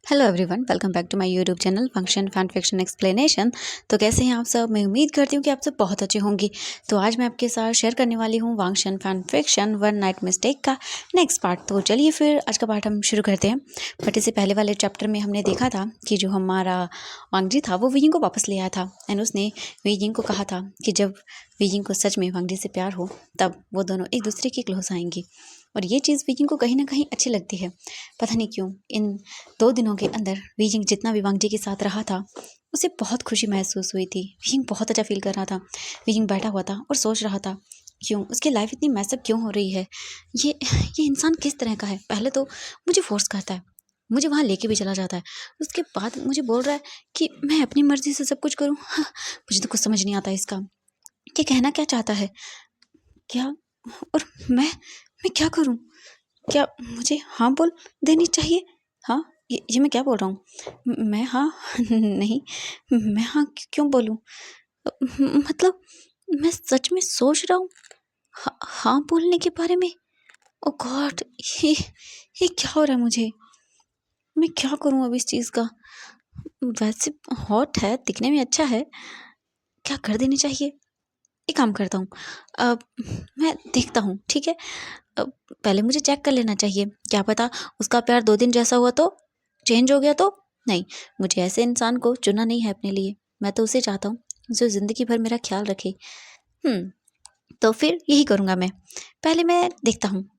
Hello everyone, welcome back to my YouTube channel function fan fiction explanation. तो कैसे हैं आप सब? मैं उम्मीद करती हूँ कि आप सब बहुत अच्छे होंगे। तो आज मैं आपके साथ शेयर करने वाली हूँ Wangxian fan fiction one night mistake का नेक्स्ट पार्ट। तो चलिए फिर आज का पार्ट हम शुरू करते हैं। बट इससे पहले वाले चैप्टर में हमने देखा था कि जो हमारा वांगजी था वो वीजिंग को वापस ले आया था एंड उसने वीजिंग को कहा था कि जब वीजिंग को सच में वांगजी से प्यार हो तब वो दोनों एक दूसरे के क्लोज आएंगे। और ये चीज़ वीजिंग को कहीं ना कहीं अच्छी लगती है, पता नहीं क्यों। इन 2 दिनों के अंदर वीजिंग जितना भी वांगजी के साथ रहा था उसे बहुत खुशी महसूस हुई थी। वीजिंग बहुत अच्छा फील कर रहा था। वीजिंग बैठा हुआ था और सोच रहा था क्यों उसकी लाइफ इतनी मैसअप क्यों हो रही है। ये इंसान किस तरह का है? पहले तो मुझे फोर्स करता है, मुझे वहाँ लेके भी चला जाता है, उसके बाद मुझे बोल रहा है कि मैं अपनी मर्जी से सब कुछ करूँ। हाँ, मुझे तो कुछ समझ नहीं आता इसका, ये कहना क्या चाहता है क्या? और मैं क्या करूँ? क्या मुझे हाँ बोल देनी चाहिए? हाँ, ये मैं क्या बोल रहा हूँ? मैं हाँ नहीं, मैं हाँ क्यों बोलूँ? मतलब मैं सच में सोच रहा हूँ हाँ बोलने के बारे में। ओ गॉड, ये क्या हो रहा है मुझे? मैं क्या करूँ अब इस चीज़ का? वैसे हॉट है, दिखने में अच्छा है, क्या कर देनी चाहिए? एक काम करता हूँ, अब मैं देखता हूँ, ठीक है? अब पहले मुझे चेक कर लेना चाहिए, क्या पता उसका प्यार 2 दिन जैसा हुआ तो चेंज हो गया तो? नहीं, मुझे ऐसे इंसान को चुनना नहीं है अपने लिए। मैं तो उसे चाहता हूँ जो ज़िंदगी भर मेरा ख्याल रखे। तो फिर यही करूँगा मैं। पहले मैं देखता हूँ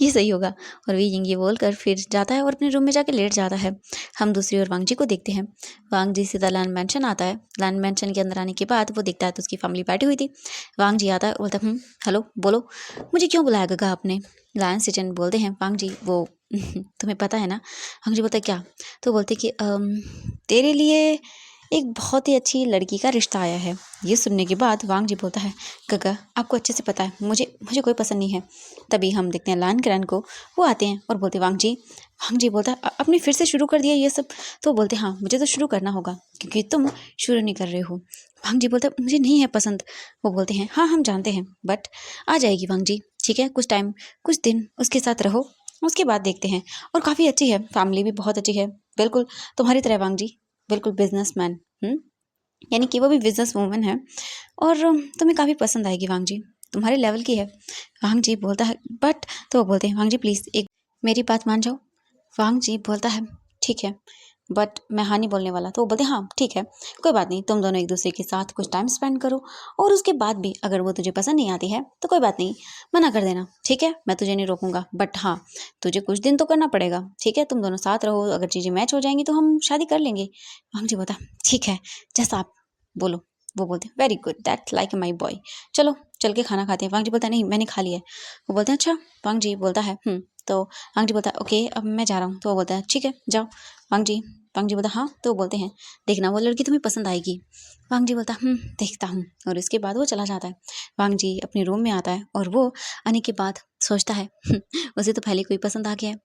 ये सही होगा। और वीजिंग ये बोलकर फिर जाता है और अपने रूम में जाके लेट जाता है। हम दूसरी ओर वांगजी को देखते हैं। वांगजी सीधा लैंड मैंशन आता है। लैंड मैंशन के अंदर आने के बाद वो देखता है तो उसकी फैमिली बैठी हुई थी। वांगजी आता है और बोलता है हेलो, बोलो मुझे क्यों बुलाया गगा आपने? लायन सिचन बोलते हैं वांगजी वो तुम्हें पता है ना? वांगजी बोलता है क्या? तो बोलते कि तेरे लिए एक बहुत ही अच्छी लड़की का रिश्ता आया है। ये सुनने के बाद वांगजी बोलता है गगा आपको अच्छे से पता है मुझे मुझे कोई पसंद नहीं है। तभी हम देखते हैं लान किरण को, वो आते हैं और बोलते वांगजी बोलता है आपने फिर से शुरू कर दिया ये सब? तो बोलते हाँ मुझे तो शुरू करना होगा क्योंकि तुम शुरू नहीं कर रहे हो। वांगजी बोलता है मुझे नहीं है पसंद। वो बोलते हैं हाँ हम जानते हैं बट आ जाएगी वांगजी, ठीक है? कुछ टाइम कुछ दिन उसके साथ रहो, उसके बाद देखते हैं। और काफ़ी अच्छी है, फैमिली भी बहुत अच्छी है, बिल्कुल तुम्हारी तरह वांगजी, बिल्कुल बिजनेसमैन। यानी कि वो भी बिजनेस वूमन है और तुम्हें काफ़ी पसंद आएगी वांगजी, तुम्हारे लेवल की है। वांगजी बोलता है बट, तो वो बोलते हैं वांगजी प्लीज़ एक मेरी बात मान जाओ। वांगजी बोलता है ठीक है बट मैं हाँ नहीं बोलने वाला। तो वो बोलते हैं हाँ ठीक है, कोई बात नहीं, तुम दोनों एक दूसरे के साथ कुछ टाइम स्पेंड करो और उसके बाद भी अगर वो तुझे पसंद नहीं आती है तो कोई बात नहीं, मना कर देना, ठीक है? मैं तुझे नहीं रोकूंगा बट हाँ तुझे कुछ दिन तो करना पड़ेगा, ठीक है? तुम दोनों साथ रहो, अगर चीज़ें मैच हो जाएंगी तो हम शादी कर लेंगे। वांगजी बोलता ठीक है, जैसा आप बोलो। वो बोलते हैं very good, that's like my boy, चलो चल के खाना खाते हैं। वांगजी बोलता है नहीं मैंने खा लिया है। वो बोलते हैं अच्छा। वांगजी बोलता है तो वांगजी बोलता है ओके अब मैं जा रहा हूँ। तो वो बोलता है ठीक है जाओ। वांगजी वांगजी बोलता हाँ। तो वो बोलते हैं देखना वो लड़की तुम्हें पसंद आएगी। वांगजी बोलता देखता हूँ। और इसके बाद वो चला जाता है। वांगजी अपने रूम में आता है और वो आने के बाद सोचता है उसे तो पहले कोई पसंद आ गया है।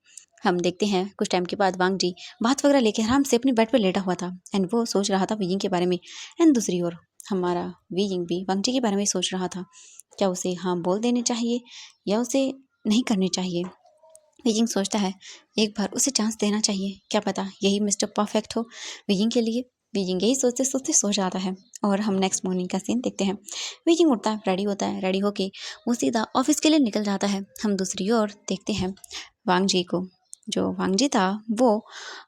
हम देखते हैं कुछ टाइम के बाद वांगजी बात वगैरह लेके आराम से अपने बेड पर लेटा हुआ था एंड वो सोच रहा था वीजिंग के बारे में। एंड दूसरी ओर हमारा वीजिंग भी वांगजी के बारे में सोच रहा था, क्या उसे हाँ बोल देने चाहिए या उसे नहीं करनी चाहिए। वीजिंग सोचता है एक बार उसे चांस देना चाहिए, क्या पता यही मिस्टर परफेक्ट हो वीजिंग के लिए। वीजिंग यही सोचते सोचते सो जाता है। और हम नेक्स्ट मॉर्निंग का सीन देखते हैं। वीजिंग उठता है, रेडी होता है, रेडी होके वो सीधा ऑफिस के लिए निकल जाता है। हम दूसरी ओर देखते हैं वांगजी को। जो वांगजी था वो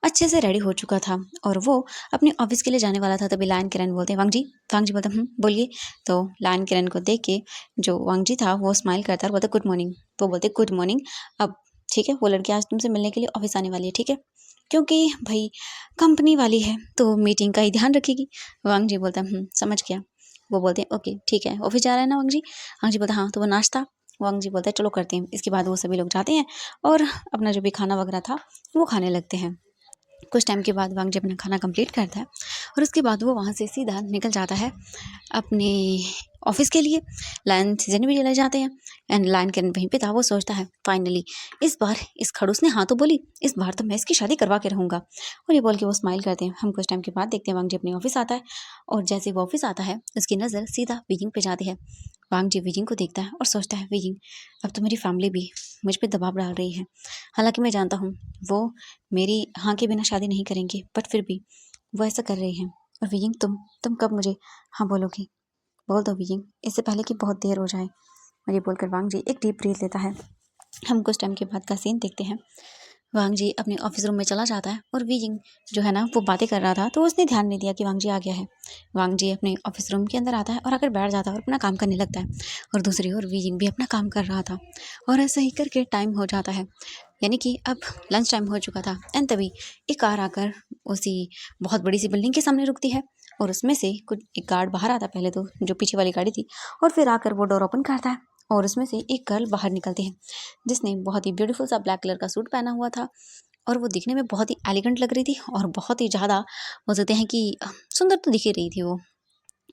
अच्छे से रेडी हो चुका था और वो अपने ऑफिस के लिए जाने वाला था। तभी लायन किरण बोलते हैं वांगजी। वांगजी बोलता बोलिए। तो लायन किरण को देख के जो वांगजी था वो स्माइल करता है और बोलता गुड मॉर्निंग। तो बोलते गुड मॉर्निंग। अब ठीक है, वो लड़की आज तुमसे मिलने के लिए ऑफिस आने वाली है, ठीक है? क्योंकि भाई कंपनी वाली है तो मीटिंग का ही ध्यान रखेगी। वांगजी बोलता समझ गया। वो बोलते हैं ओके ठीक है, ऑफिस जा रहा है ना वांगजी? वांगजी बोलता हाँ। तो वो नाश्ता, वांगजी बोलता है चलो करते हैं। इसके बाद वो सभी लोग जाते हैं और अपना जो भी खाना वगैरह था वो खाने लगते हैं। कुछ टाइम के बाद वांगजी अपना खाना कंप्लीट करता है और उसके बाद वो वहाँ से सीधा निकल जाता है अपने ऑफिस के लिए। लायन सीजन भी चले जाते हैं एंड लायन किरण वहीं पे था। वो सोचता है फाइनली इस बार इस खड़ूस ने हाँ तो बोली, इस बार तो मैं इसकी शादी करवा के रहूँगा। और ये बोल के वो स्माइल करते हैं। हम कुछ टाइम के बाद देखते हैं वांगजी अपने ऑफिस आता है और जैसे वो ऑफिस आता है उसकी नज़र सीधा वीजिंग पे जाती है। वांग जी वीजिंग को देखता है और सोचता है, वीजिंग अब तो मेरी फैमिली भी मुझ पे दबाव डाल रही है। हालांकि मैं जानता हूँ वो मेरी हाँ के बिना शादी नहीं करेंगे, बट फिर भी वो ऐसा कर रही हैं। और वीजिंग तुम कब मुझे हाँ बोलोगी? बोल दो वीजिंग, इससे पहले कि बहुत देर हो जाए। और ये बोलकर वांग जी एक डीप ब्रीथ लेता है। हम कुछ टाइम के बाद का सीन देखते हैं। वांग जी अपने ऑफिस रूम में चला जाता है और वीजिंग जो है ना वो बातें कर रहा था, तो उसने ध्यान नहीं दिया कि वांग जी आ गया है। वांग जी अपने ऑफिस रूम के अंदर आता है और आकर बैठ जाता है और अपना काम करने लगता है। और दूसरी ओर वीजिंग भी अपना काम कर रहा था और ऐसा ही करके टाइम हो जाता है, यानी कि अब लंच टाइम हो चुका था। एंड तभी एक कार आकर उसी बहुत बड़ी सी बिल्डिंग के सामने रुकती है और उसमें से कुछ एक गार्ड बाहर आता है, पहले तो जो पीछे वाली गाड़ी थी, और फिर आकर वो डोर ओपन करता है और उसमें से एक गर्ल बाहर निकलती है जिसने बहुत ही ब्यूटीफुल सा ब्लैक कलर का सूट पहना हुआ था और वो दिखने में बहुत ही एलिगेंट लग रही थी और बहुत ही ज़्यादा बोल सकते हैं कि सुंदर तो दिख ही रही थी वो।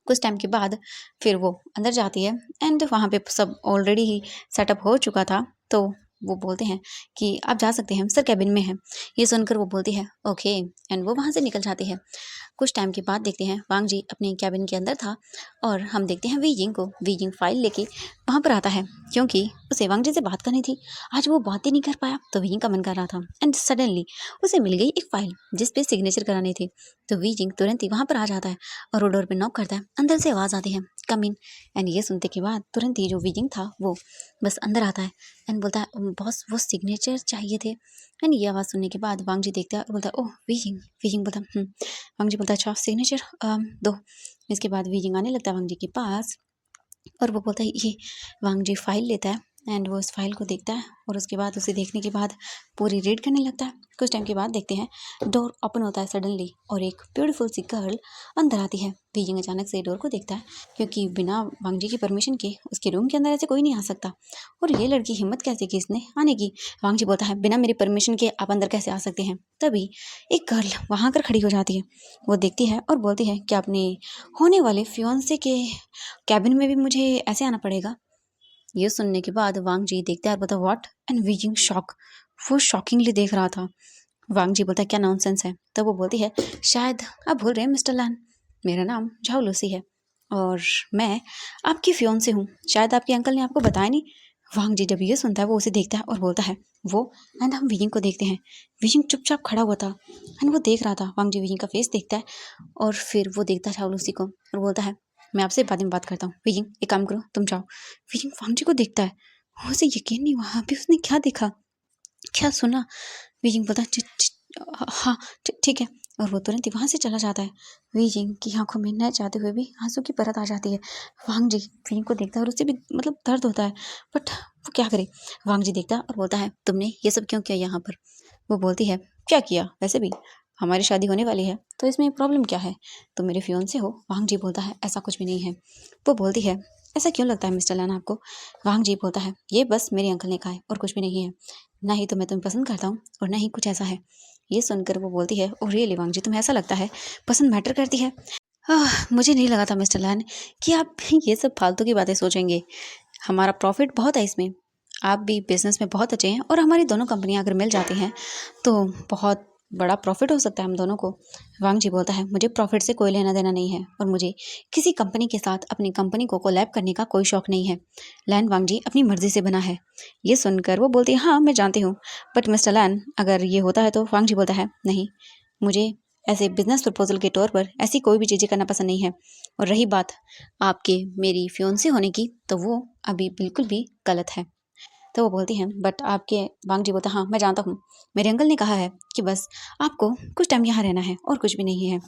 कुछ टाइम के बाद फिर वो अंदर जाती है एंड वहाँ पे सब ऑलरेडी ही सेटअप हो चुका था, तो वो बोलते हैं कि आप जा सकते हैं, सर कैबिन में है। ये सुनकर वो बोलती है ओके, एंड वो वहाँ से निकल जाती है। कुछ टाइम के बाद देखते हैं वांग जी अपने कैबिन के अंदर था और हम देखते हैं वीजिंग को। वीजिंग फाइल लेके वहाँ पर आता है क्योंकि उसे वांग जी से बात करनी थी। आज वो बात ही नहीं कर पाया तो वीजिंग का मन कर रहा था एंड सडनली उसे मिल गई एक फाइल जिस पे सिग्नेचर कराने थे। तो वीजिंग तुरंत ही वहाँ पर आ जाता है और वो डोर पे नॉक करता है। अंदर से आवाज़ आती है कम इन। एंड ये सुनते के बाद तुरंत ही जो वीजिंग था वो बस अंदर आता है एंड बोलता है बॉस वो सिग्नेचर चाहिए थे। एंड ये आवाज़ सुनने के बाद वांग जी देखता है और बोलता है ओह वीजिंग। वीजिंग बोलता वांग जी बोलता है अच्छा सिग्नेचर दो। इसके बाद वीजिंग आने लगता है वांग जी के पास और वो बोलता है ये। वांग जी फाइल लेता है एंड वो उस फाइल को देखता है और उसके बाद उसे देखने के बाद पूरी रीड करने लगता है। कुछ टाइम के बाद देखते हैं डोर ओपन होता है सडनली और एक ब्यूटीफुल सी गर्ल अंदर आती है। वीजिंग अचानक से डोर को देखता है क्योंकि बिना वांग जी की परमिशन के उसके रूम के अंदर ऐसे कोई नहीं आ सकता और ये लड़की हिम्मत कैसे की इसने आने की। वांग जी बोलता है बिना मेरी परमिशन के आप अंदर कैसे आ सकते हैं। तभी एक गर्ल वहाँ कर खड़ी हो जाती है। वो देखती है और बोलती है कि अपने होने वाले फियांसे के कैबिन में भी मुझे ऐसे आना पड़ेगा। ये सुनने के बाद वांग जी देखता है और बोलता है व्हाट। एंड वीजिंग शॉक, वो शॉकिंगली देख रहा था। वांग जी बोलता है क्या नॉनसेंस है। तब वो बोलती है शायद आप भूल रहे हैं मिस्टर लैन, मेरा नाम झाओ लूसी है और मैं आपकी फियोंसे हूँ। शायद आपके अंकल ने आपको बताया नहीं। वांग जी जब ये सुनता है वो उसे देखता है और बोलता है वो। एंड हम वीजिंग को देखते हैं। वीजिंग चुपचाप खड़ा हुआ था एंड वो देख रहा था। वांग जी वीजिंग का फेस देखता है और फिर वो देखता है झाओ लूसी को और बोलता है मैं आपसे बाद में बात करता हूँ। वीजिंग एक काम करो तुम जाओ। वीजिंग वांग जी को देखता है, उसे यकीन नहीं वहाँ पे उसने क्या देखा, क्या सुना। वीजिंग बोलता है हाँ ठीक है और वो तुरंत ही वहाँ से चला जाता है। वीजिंग की आंखों में न चाहते हुए भी आंसू की परत आ जाती है। वांग जी वीजिंग को देखता है और उसे भी मतलब दर्द होता है, बट वो क्या करे। वांग जी देखता है और बोलता है तुमने ये सब क्यों किया यहाँ पर। वो बोलती है क्या किया, वैसे भी हमारी शादी होने वाली है तो इसमें प्रॉब्लम क्या है, तुम मेरे फियोंसे हो। वांग जी बोलता है ऐसा कुछ भी नहीं है। वो बोलती है ऐसा क्यों लगता है मिस्टर लैन आपको। वांग जी बोलता है ये बस मेरे अंकल ने कहा है और कुछ भी नहीं है, ना ही तो मैं तुम्हें पसंद करता हूँ और ना ही कुछ ऐसा है। ये सुनकर वो बोलती है ओ रियली वांग जी तुम्हें ऐसा लगता है पसंद मैटर करती है। मुझे नहीं लगा था मिस्टर लैन कि आप ये सब फालतू की बातें सोचेंगे। हमारा प्रॉफिट बहुत है इसमें, आप भी बिजनेस में बहुत अच्छे हैं और हमारी दोनों कंपनियां अगर मिल जाती हैं तो बहुत बड़ा प्रॉफिट हो सकता है हम दोनों को। वांग जी बोलता है मुझे प्रॉफिट से कोई लेना देना नहीं है और मुझे किसी कंपनी के साथ अपनी कंपनी को कोलैब करने का कोई शौक नहीं है। लैन वांग जी अपनी मर्जी से बना है। ये सुनकर वो बोलती है हाँ मैं जानती हूँ, बट मिस्टर लैन अगर ये होता है तो। वांग जी बोलता है नहीं, मुझे ऐसे बिजनेस प्रपोजल के तौर पर ऐसी कोई भी चीज़ें करना पसंद नहीं है। और रही बात आपके मेरी फियोंसे होने की तो वो अभी बिल्कुल भी गलत है। तो वो बोलती हैं बट आपके। वांग जी बोलता हाँ मैं जानता हूँ, मेरे अंकल ने कहा है कि बस आपको कुछ टाइम यहाँ रहना है और कुछ भी नहीं है।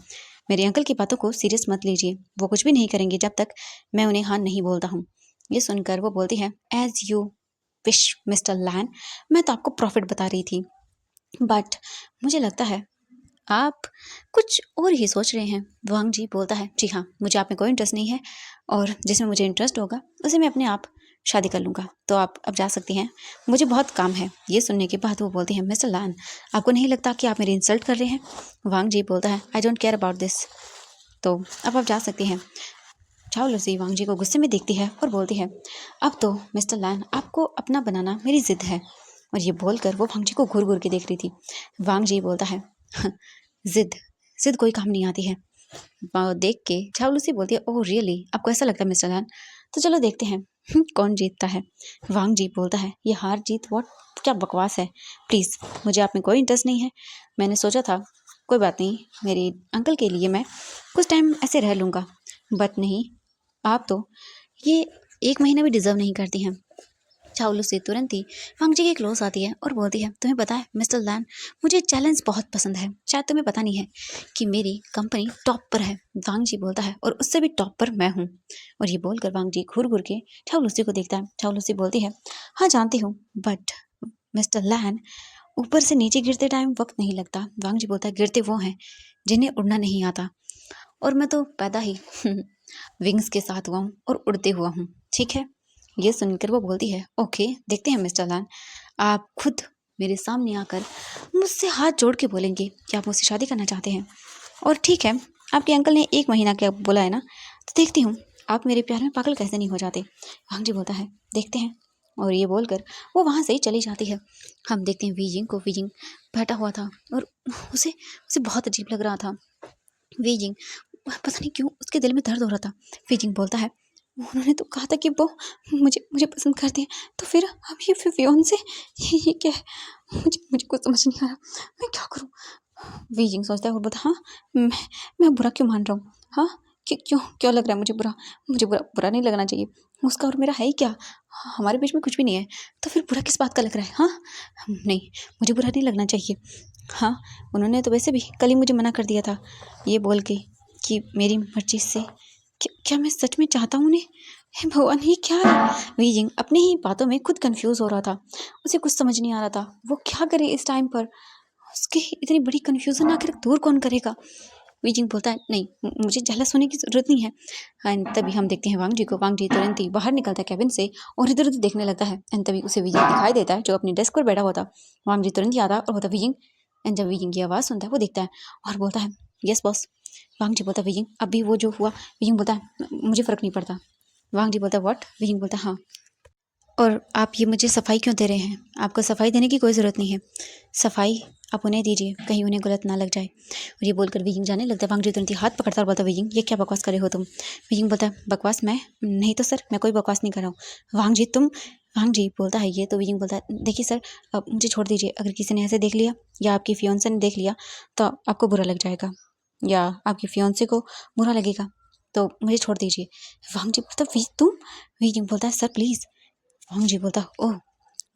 मेरे अंकल की बातों को सीरियस मत लीजिए, वो कुछ भी नहीं करेंगे जब तक मैं उन्हें हाँ नहीं बोलता हूँ। ये सुनकर वो बोलती है एज यू विश मिस्टर लैन, मैं तो आपको प्रॉफिट बता रही थी बट मुझे लगता है आप कुछ और ही सोच रहे हैं। वांग जी बोलता है जी हाँ मुझे आप में कोई इंटरेस्ट नहीं है और जिसमें मुझे इंटरेस्ट होगा उसे मैं अपने आप शादी कर लूँगा, तो आप अब जा सकती हैं, मुझे बहुत काम है। ये सुनने के बाद वो बोलती हैं मिस्टर लैन आपको नहीं लगता कि आप मेरी इंसल्ट कर रहे हैं। वांग जी बोलता है I don't care about this, तो अब आप जा सकती हैं। झाओ लूसी वांग जी को गुस्से में देखती है और बोलती है अब तो मिस्टर लैन आपको अपना बनाना मेरी जिद है। और ये बोलकर वो वांग जी को घूर घूर के देख रही थी। वांग जी बोलता है जिद जिद कोई काम नहीं आती है। देख के झाओ लूसी बोलती है ओह रियली आपको ऐसा लगता है मिस्टर लैन, तो चलो देखते हैं कौन जीतता है। वांग जी बोलता है, ये हार जीत व्हाट, क्या बकवास है, प्लीज़ मुझे आप में कोई इंटरेस्ट नहीं है। मैंने सोचा था कोई बात नहीं, मेरे अंकल के लिए मैं कुछ टाइम ऐसे रह लूँगा, बट नहीं, आप तो ये 1 महीना भी डिज़र्व नहीं करती हैं। चावलू से तुरंत ही वांग जी के क्लोज आती है और बोलती है, तुम्हें पता है मिस्टर लैन, मुझे चैलेंज बहुत पसंद है। शायद तुम्हें पता नहीं है कि मेरी कंपनी टॉप पर है। वांग जी बोलता है, और उससे भी टॉप पर मैं हूँ। और ये बोलकर वांग जी घूर घूर के चावलूसी को देखता है। चावलूसी बोलती है, हाँ जानती हूँ, बट मिस्टर लैन, ऊपर से नीचे गिरते टाइम वक्त नहीं लगता। वांग जी बोलता है, गिरते वो हैं जिन्हें उड़ना नहीं आता, और मैं तो पैदा ही विंग्स के साथ हुआ हूँ और उड़ते हुआ हूँ, ठीक है। ये सुनकर वो बोलती है, ओके देखते हैं मिस्टर लैन, आप खुद मेरे सामने आकर मुझसे हाथ जोड़ के बोलेंगे कि आप मुझसे शादी करना चाहते हैं। और ठीक है, आपके अंकल ने 1 महीना क्या बोला है ना, तो देखती हूँ आप मेरे प्यार में पागल कैसे नहीं हो जाते। वांग जी बोलता है, देखते हैं। और ये बोलकर वो वहाँ से ही चली जाती है। हम देखते हैं वीजिंग को। वीजिंग बैठा हुआ था और उसे उसे बहुत अजीब लग रहा था। वीजिंग, पता नहीं क्यों उसके दिल में दर्द हो रहा था। वीजिंग बोलता है, उन्होंने तो कहा था कि वो मुझे मुझे पसंद करते हैं, तो फिर अब ये फियोंसे, ये क्या है, मुझे मुझे कुछ समझ नहीं आ रहा, मैं क्या करूं। वीजिंग सोचता है और बोलता, हाँ मैं बुरा क्यों मान रहा हूँ, हाँ क्यों क्यों लग रहा है मुझे बुरा, मुझे बुरा बुरा नहीं लगना चाहिए। उसका और मेरा है ही क्या, हमारे बीच में कुछ भी नहीं है, तो फिर बुरा किस बात का लग रहा है। हाँ नहीं, मुझे बुरा नहीं लगना चाहिए। हाँ, उन्होंने तो वैसे भी कल ही मुझे मना कर दिया था, ये बोल के कि मेरी मर्जी से। क्या मैं सच में चाहता हूँ उन्हें। हे भगवान, ये क्या है। वीजिंग अपने ही बातों में खुद कंफ्यूज हो रहा था। उसे कुछ समझ नहीं आ रहा था वो क्या करे इस टाइम पर। उसकी इतनी बड़ी कंफ्यूजन आखिर दूर कौन करेगा। वीजिंग बोलता है, नहीं मुझे जेलस होने की जरूरत नहीं है। एंड तभी हम देखते हैं वांग जी को। वांग जी तुरंत ही बाहर निकलता है कैबिन से और इधर उधर देखने लगता है। एंड तभी उसे वीजिंग दिखाई देता है जो अपनी डेस्क पर बैठा हुआ था। वांग जी तुरंत ही आता है और बोलता, वीजिंग। एंड जब वीजिंग की आवाज़ सुनता है वो देखता है और बोलता है, यस बॉस। वांग जी बोलता है, वीजिंग अभी वो जो हुआ। वीजिंग बोलता है, मुझे फ़र्क नहीं पड़ता। वांग जी बोलता है, व्हाट। वीजिंग बोलता है, हाँ, और आप ये मुझे सफाई क्यों दे रहे हैं। आपको सफाई देने की कोई ज़रूरत नहीं है। सफाई आप उन्हें दीजिए, कहीं उन्हें गलत ना लग जाए। और ये बोलकर वीजिंग जाने लगता है। वांग जी तुरंत ही हाथ पकड़ता और बोलता, वीजिंग ये क्या बकवास करे हो तुम। वीजिंग बोलता है, बकवास मैं नहीं तो सर, मैं कोई बकवास नहीं कर रहा हूँ। वांग जी बोलता है ये तो। वीजिंग बोलता है, देखिए सर, अब मुझे छोड़ दीजिए। अगर किसी ने ऐसे देख लिया या आपकी फियोंसे ने देख लिया तो आपको बुरा लग जाएगा, या आपकी फियोंसे को बुरा लगेगा, तो मुझे छोड़ दीजिए। वांग जी बोलता, तुम। वीजिंग बोलता है, सर प्लीज़। वांग जी बोलता, ओह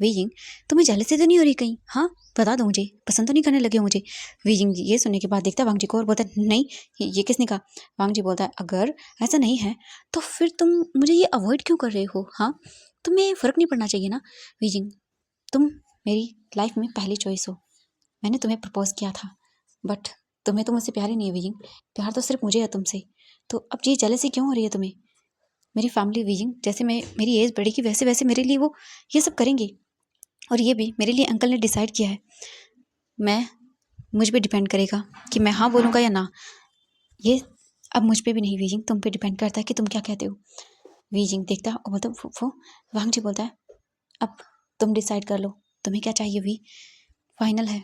वीजिंग, तुम्हें जेलसी तो नहीं हो रही कहीं, हाँ बता दो, मुझे पसंद तो नहीं करने लगे हो मुझे। वीजिंग ये सुनने के बाद देखता है वांग जी को और बोलता है, नहीं ये किसने कहा। वांग जी बोलता है, अगर ऐसा नहीं है तो फिर तुम मुझे ये अवॉइड क्यों कर रहे हो। हाँ, तुम्हें फ़र्क नहीं पड़ना चाहिए ना। वीजिंग, तुम मेरी लाइफ में पहली चॉइस हो। मैंने तुम्हें प्रपोज किया था, बट तुम्हें तो मुझसे प्यार ही नहीं है वीजिंग। प्यार तो सिर्फ मुझे है तुमसे। तो अब ये जेलसी क्यों हो रही है तुम्हें। मेरी फैमिली वीजिंग, जैसे मैं मेरी एज बढ़ेगी वैसे वैसे मेरे लिए वो ये सब करेंगे, और ये भी मेरे लिए अंकल ने डिसाइड किया है। मैं मुझ पे डिपेंड करेगा कि मैं हाँ बोलूँगा या ना। ये अब मुझ पे भी नहीं वीजिंग, तुम पे डिपेंड करता है कि तुम क्या कहते हो। वीजिंग देखता है और बोलता, वो वांग जी बोलता है, अब तुम डिसाइड कर लो तुम्हें क्या चाहिए। वी फाइनल है,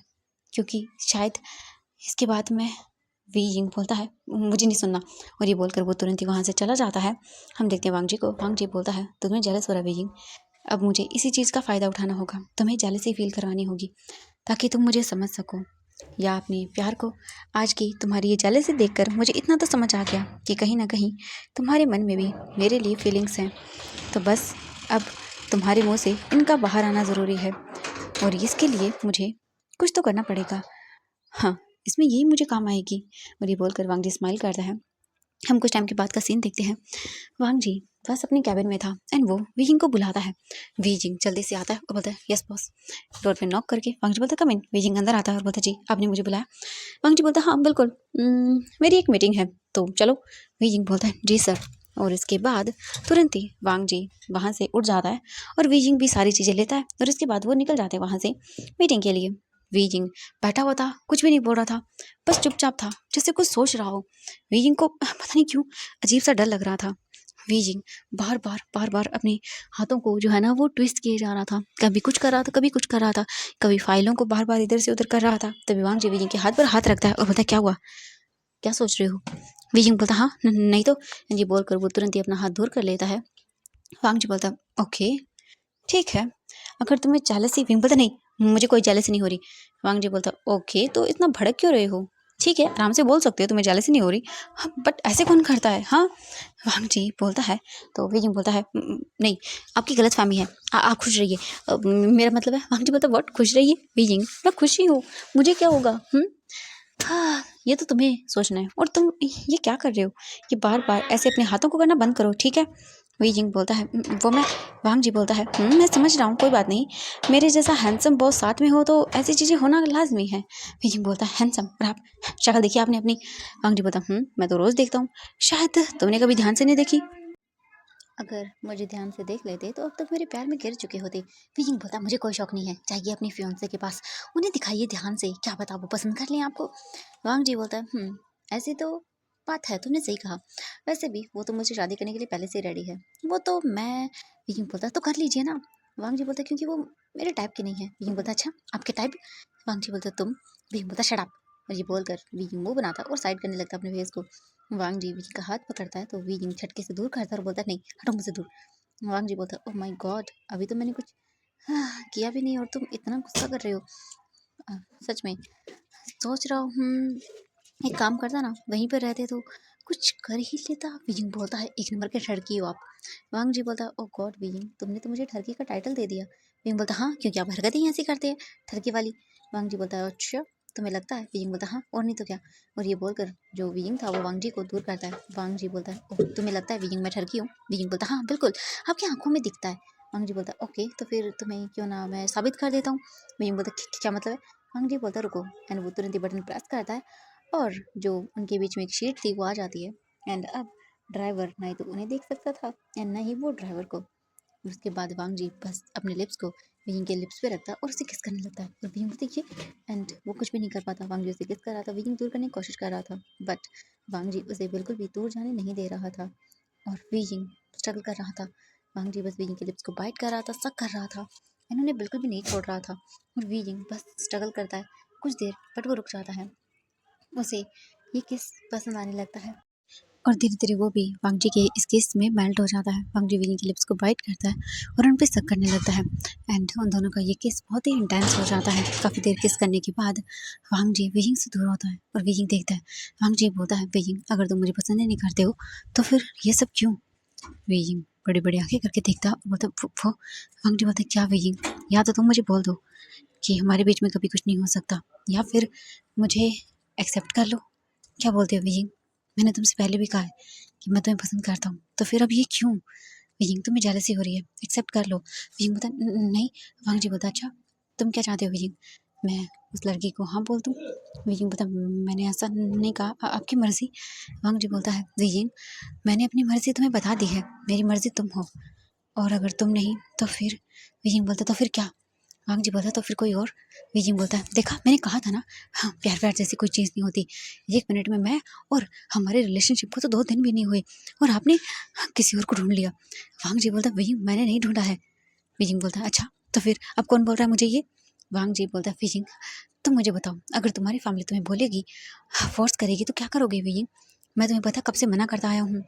क्योंकि शायद इसके बाद मैं। वीजिंग बोलता है, मुझे नहीं सुनना। और ये बोलकर वो तुरंत ही वहाँ से चला जाता है। हम देखते हैं वांग जी को। वांग जी बोलता है, तुम्हें जेलस हो रहा है वीजिंग, अब मुझे इसी चीज़ का फ़ायदा उठाना होगा, तुम्हें जेलसी फील करवानी होगी ताकि तुम मुझे समझ सको, या अपने प्यार को। आज की तुम्हारी ये जेलसी देखकर मुझे इतना तो समझ आ गया कि कहीं ना कहीं तुम्हारे मन में भी मेरे लिए फीलिंग्स हैं। तो बस अब तुम्हारे मुंह से इनका बाहर आना ज़रूरी है, और इसके लिए मुझे कुछ तो करना पड़ेगा। हाँ, इसमें यही मुझे काम आएगी। और ये बोलकर वांग जी स्माइल करता है। हम कुछ टाइम के बाद का सीन देखते हैं। वांग जी बस अपने कैबिन में था एंड वो वीजिंग को बुलाता है। वीजिंग जल्दी से आता है और बोलता है, यस बॉस। डोर पे नॉक करके वांग जी बोलता है, कम इन। वीजिंग अंदर आता है और बोलता है, जी आपने मुझे बुलाया। वांग जी बोलता है, हाँ बिल्कुल, मेरी एक मीटिंग है तो चलो। वीजिंग बोलता है, जी सर। और इसके बाद तुरंत ही वांग जी वहाँ से उठ जाता है और वीजिंग भी सारी चीज़ें लेता है और इसके बाद वो निकल जाते हैं वहाँ से मीटिंग के लिए। वीजिंग बैठा हुआ था, कुछ भी नहीं बोल रहा था, बस चुपचाप था जैसे कुछ सोच रहा हो। वीजिंग को पता नहीं क्यों अजीब सा डर लग रहा था। वीजिंग बार बार अपने हाथों को जो है ना वो ट्विस्ट किए जा रहा था, कभी कुछ कर रहा था, कभी कुछ कर रहा था, कभी फाइलों को बार बार इधर से उधर कर रहा था। तभी वांग जी वीजिंग के हाथ पर हाथ रखता है और बोलता है, क्या हुआ, क्या सोच रहे हो। वीजिंग बोलता, हाँ नहीं तो। जी बोलकर वो तुरंत ही अपना हाथ दूर कर लेता है वांग जी बोलता है ओके ठीक है, अगर तुम्हें जेलसी, विंग बोलता नहीं मुझे कोई जेलसी नहीं हो रही। वांग जी बोलता ओके तो इतना भड़क क्यों रहे हो, ठीक है आराम से बोल सकते हो तुम्हें जेलसी नहीं हो रही, हाँ बट ऐसे कौन करता है हाँ। वांग जी बोलता है तो वीजिंग बोलता है नहीं आपकी गलत फहमी है, आप खुश रहिए, मेरा मतलब है। वांग जी बोलता व्हाट खुश रहिए, वीजिंग मैं खुशी हूँ, मुझे क्या होगा। हाँ ये तो तुम्हें सोचना है, और तुम ये क्या कर रहे हो, ये बार बार ऐसे अपने हाथों को करना बंद करो ठीक है। वीजिंग बोलता है वो मैं। वांग जी बोलता है मैं समझ रहा हूँ कोई बात नहीं, मेरे जैसा हैंडसम बॉस साथ में हो तो ऐसी चीज़ें होना लाजमी है। वीजिंग बोलता है हैंडसम, और आप शक्ल देखी आपने अपनी। वांग जी बोलता मैं तो रोज़ देखता हूँ, शायद तुमने कभी ध्यान से नहीं देखी, अगर मुझे ध्यान से देख लेते तो अब तक मेरे प्यार में गिर चुके होते। वीजिंग बोलता मुझे कोई शौक नहीं है, जाइए अपनी फियांसे के पास, उन्हें दिखाइए ध्यान से, क्या पता वो पसंद कर लें आपको। वांग जी बोलता है ऐसी तो बात है, तुमने सही कहा, वैसे भी वो तो मुझे शादी करने के लिए पहले से रेडी है, वो तो मैं। वीजिंग बोलता तो कर लीजिए ना। वांग जी बोलता क्योंकि वो मेरे टाइप के नहीं है। वीजिंग बोलता अच्छा आपके टाइप। वांग जी बोलता तुम। वीजिंग बोलता शट अप, और ये बोलकर वीजिंग मुंह बनाता और साइड करने लगता अपने फेस को। वांग जी वीजिंग का हाथ पकड़ता है तो वीजिंग झटके से दूर करता है और बोलता नहीं हटो मुझसे दूर। वांग जी बोलता ओह माय गॉड, अभी तो मैंने कुछ किया भी नहीं और तुम इतना गुस्सा कर रहे हो। अ, सच में सोच रहा हूँ एक काम करता ना, वहीं पर रहते तो कुछ कर ही लेता। विजिंग बोलता है एक नंबर के ठरकी हो आप। वांग जी बोलता है ओ गॉड विजिंग, तुमने तो मुझे ठरकी का टाइटल दे दिया। विजिंग बोलता हाँ क्योंकि आप हरकतें ही ऐसी करते हैं ठरकी वाली। वांग जी बोलता है अच्छा तुम्हें लगता है। विजिंग बोलता हाँ और नहीं तो क्या, और ये बोलकर जो विजिंग था वो वांग जी को दूर करता है। वांग जी बोलता है ओह तुम्हें लगता है विजिंग मैं ठरकी हूँ। विजिंग बोलता हाँ बिल्कुल, आपकी आंखों में दिखता है। वांग जी बोलता है ओके तो फिर तुम्हें क्यों ना मैं साबित कर देता हूँ। विजिंग बोलता क्या मतलब है। वांग जी बोलता रुको, एंड वो तुरंत ही बटन प्रेस करता है और जो उनके बीच में एक शीट थी वो आ जाती है। एंड अब ड्राइवर ना ही तो उन्हें देख सकता था एंड ना ही वो ड्राइवर को। उसके बाद वांग जी बस अपने लिप्स को विंग के लिप्स पे रखता है और उसे किस करने लगता है, और विंग देखिए एंड वो कुछ भी नहीं कर पाता। वांग जी उसे किस कर रहा था, विंग दूर करने की कोशिश कर रहा था, बट वांग जी उसे बिल्कुल भी दूर जाने नहीं दे रहा था और विंग स्ट्रगल कर रहा था। वांग जी बस विंग के लिप्स को बाइट कर रहा था, सक कर रहा था, इन्होंने बिल्कुल भी नहीं छोड़ रहा था, और विंग बस स्ट्रगल करता है कुछ देर, बट वो रुक जाता है। उसे ये किस पसंद आने लगता है और धीरे-धीरे वो भी वांग जी के इस किस में मेल्ट हो जाता है। वांग जी विनी के लिप्स को बाइट करता है और उन पे सक करने लगता है एंड उन दोनों का ये किस बहुत ही इंटेंस हो जाता है। काफ़ी देर किस करने के बाद वांग जी विजिंग से दूर होता है और विजिंग देखता है। वांग जी बोलता है विजिंग अगर तुम मुझे पसंद ही नहीं करते हो तो फिर ये सब क्यों। विजिंग बड़ी-बड़ी आँखें करके देखता है और बोलता वो वांग जी बोलता है क्या विजिंग, या तो तुम मुझे बोल दो कि हमारे बीच में कभी कुछ नहीं हो सकता, या फिर मुझे एक्सेप्ट कर लो। क्या बोलते हो विजिंग, मैंने तुमसे पहले भी कहा है कि मैं तुम्हें पसंद करता हूँ, तो फिर अब ये क्यों। विजिंग तुम्हें जेलसी हो रही है, एक्सेप्ट कर लो। विजिंग बोलता नहीं। वांग जी बोलता अच्छा तुम क्या चाहते हो विजिंग, मैं उस लड़की को हाँ बोल दूँ। विजिंग बोलता मैंने ऐसा नहीं कहा, आपकी मर्जी। वांग जी बोलता है विजिंग मैंने अपनी मर्जी तुम्हें बता दी है, मेरी मर्जी तुम हो, और अगर तुम नहीं तो फिर। विजिंग बोलता तो फिर क्या। वांग जी बोलता तो फिर कोई और। विजिंग बोलता है देखा मैंने कहा था ना, हाँ प्यार प्यार जैसी कोई चीज़ नहीं होती, 1 मिनट में मैं और हमारे रिलेशनशिप को तो 2 दिन भी नहीं हुए और आपने किसी और को ढूंढ लिया। वांग जी बोलता विजिंग मैंने नहीं ढूंढा है। विजिंग बोलता है अच्छा तो फिर अब कौन बोल रहा है मुझे ये। वांग जी बोलता है विजिंग तुम मुझे बताओ, अगर तुम्हारी फैमिली तुम्हें बोलेगी, फोर्स करेगी तो क्या करोगे विजिंग। मैं तुम्हें पता कब से मना करता आया हूँ,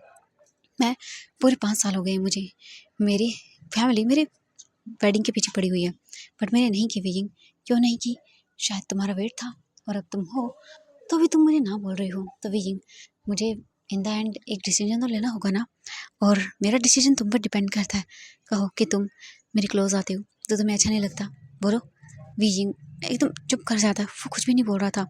मैं पूरे 5 साल हो गए मुझे, मेरी फैमिली मेरे वेडिंग के पीछे पड़ी हुई है, बट मैंने नहीं की विजिंग। क्यों नहीं की, शायद तुम्हारा वेट था, और अब तुम हो तो भी तुम मुझे ना बोल रही हो, तो विजिंग मुझे इन द एंड एक डिसीजन तो लेना होगा ना, और मेरा डिसीजन तुम पर डिपेंड करता है। कहो कि तुम मेरे क्लोज आते हो तो तुम्हें अच्छा नहीं लगता, बोलो। विजिंग एकदम चुप कर जाता है, वो कुछ भी नहीं बोल रहा था।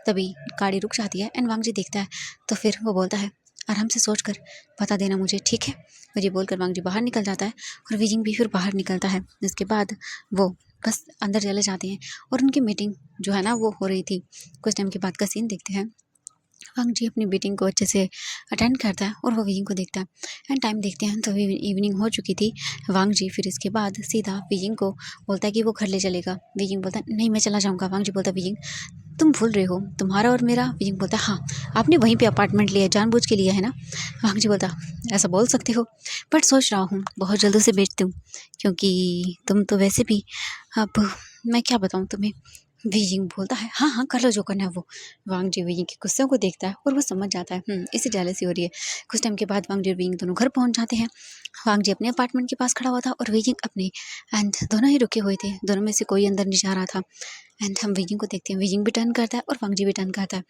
तभी गाड़ी रुक जाती है एंड वांग जी देखता है, तो फिर वो बोलता है आराम से सोच कर बता देना मुझे, ठीक है। और ये बोलकर वांग जी बाहर निकल जाता है और विजिंग भी फिर बाहर निकलता है। इसके बाद वो बस अंदर चले जाते हैं और उनकी मीटिंग जो है ना वो हो रही थी। कुछ टाइम के बाद का सीन देखते हैं। वांग जी अपनी मीटिंग को अच्छे से अटेंड करता है और वो विजिंग को देखता है एंड टाइम देखते हैं तो इवनिंग हो चुकी थी। वांग जी फिर इसके बाद सीधा विजिंग को बोलता है कि वो घर ले चलेगा। विजिंग बोलता है नहीं मैं चला जाऊँगा। वांग जी बोलता है विजिंग तुम भूल रहे हो तुम्हारा और मेरा। विजिंग बोलता है हाँ आपने वहीं पे अपार्टमेंट लिया, जानबूझ के लिया है ना। वांग जी बोलता ऐसा बोल सकते हो, बट सोच रहा हूँ बहुत जल्द उसे बेच दूँ, क्योंकि तुम तो वैसे भी अब मैं क्या बताऊँ तुम्हें, वीजिंग बोलता है, हाँ हाँ कर लो जो करना है वो। वांग जी वीजिंग के गुस्से को देखता है और वो समझ जाता है इसे जेलसी हो रही है। कुछ टाइम के बाद वांग जी और वीजिंग दोनों घर पहुंच जाते हैं। वांग जी अपने अपार्टमेंट के पास खड़ा हुआ था और वीजिंग अपने। एंड दोनों ही रुके हुए थे, दोनों में से कोई अंदर नहीं जा रहा था। एंड हम वीजिंग को देखते हैं, वीजिंग भी टर्न करता है और वांग जी भी टर्न करता है।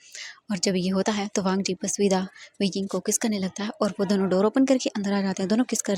और जब ये होता है तो वांग जी बस विदा वीजिंग को किस करने लगता है और वो दोनों डोर ओपन करके अंदर आ जाते हैं। दोनों किस कर रहे